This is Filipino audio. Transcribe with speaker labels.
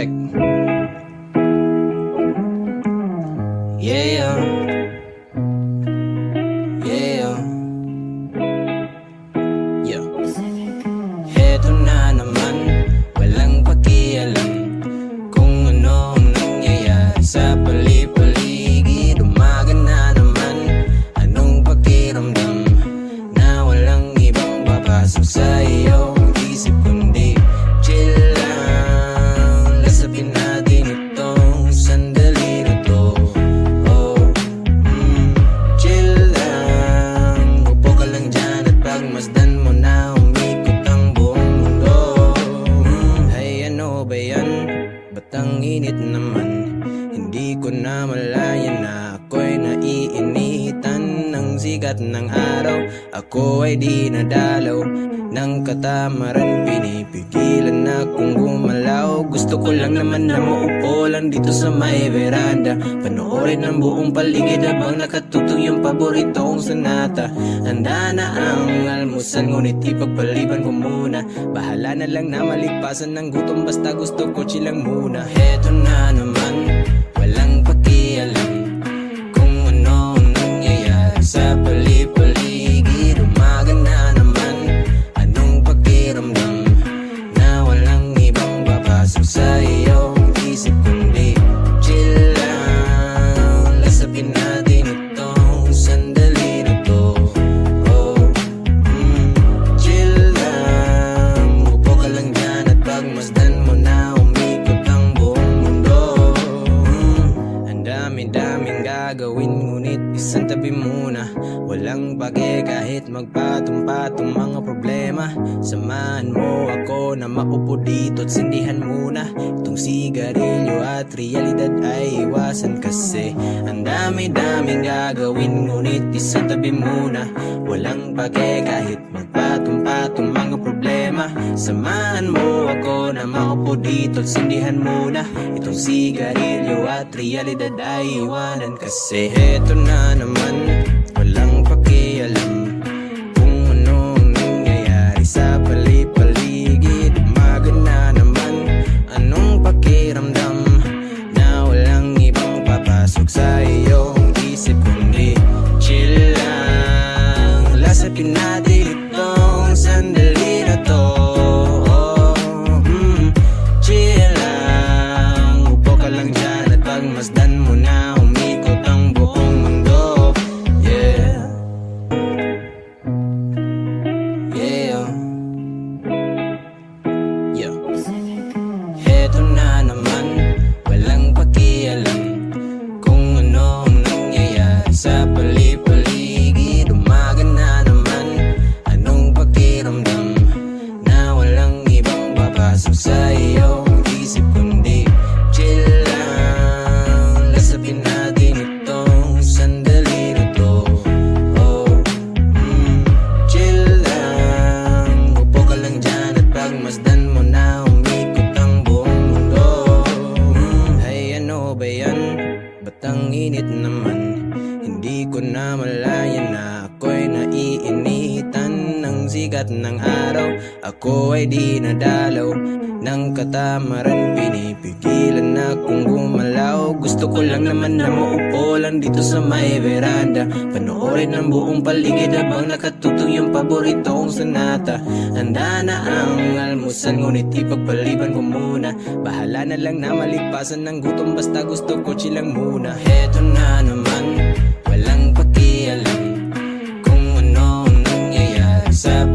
Speaker 1: check. Yeah, yeah, yeah. Heto na naman, walang pakialam kung ano ang nangyayari sa pali-paligid. Umaga na naman, anong pakiramdam na walang ibang papasok sa iyong isip kundi chill lang. Lasapin natin itong sandali na to. Chill lang, upo ka lang dyan at pagmasdan mo na umikot ang buong mundo. Ay ano ba yan? Ba't ang init naman? Hindi ko na malaya na ako'y naiinitan ng sikat ng araw. Ako ay di nadalaw ng katamaran, pinipigilan akong gumalaw. Gusto ko lang naman na maupo lang dito sa may veranda, panoorin ang buong paligid habang nakatutog yung paborito kong sonata. Handa na ang almusal, ngunit ipagpaliban ko muna. Bahala na lang na malipasan ng gutom, basta gusto ko chilang muna. Heto na naman, walang pakialam kung ano ang nangyayari sa pali-paligid. Umaga na naman, anong pakiramdam na walang ibang papasok sa iyong isip kundi chill lang. Lasapin natin itong sandali na to. Chill lang, upo ka lang dyan at pagmasdan mo na umikot ang buong mundo. Ang dami-daming gagawin, ngunit isang tabi muna. Walang bake kahit magpatong-patong mga problema. Samahan mo ako na maupo dito at sindihan muna itong sigarilyo at realidad ay iwasan kasi ang dami-daming gagawin, ngunit isang tabi muna. Walang bake kahit magpatong-patong mga problema. Samahan mo ako na maupo dito at sindihan muna itong sigarilyo at realidad ay iwanan kasi heto na naman, walang pakialam kung ano ang nangyayari sa pali-paligid. Umaga na naman, anong pakiramdam na walang ibang papasok sa iyong isip kundi chill lang. Lasapin natin itong sandali na to. Chill lang, upo ka lang dyan at pagmasdan mo na umikot ang buong mundo. Yeah, yeah, yeah. Heto na naman, walang pakialam kung ano ang nangyayari sa pali-paligid. Umaga na naman, anong pakiramdam na walang ibang papasok sa iyong isip kundi chill lang. Lasapin natin itong sandali na to. Chill lang, upo ka lang dyan at pagmasdan mo na umikot ang buong mundo. Ay ano ba yan? Ba't ang init naman? Hindi ko na malaya na ako'y naiinitan ng sikat ng araw. Ako ay di nadalaw ng katamaran, pinipigilan akong gumalaw. Gusto ko lang naman na maupo lang dito sa may veranda, panoorin ang buong paligid habang nakatutog yung paborito kong sonata. Handa na ang almusal, ngunit ipagpaliban ko muna. Bahala na lang na malipasan ng gutom, basta gusto ko chilang muna. Heto na naman, walang pakialam kung ano ang nangyayari sa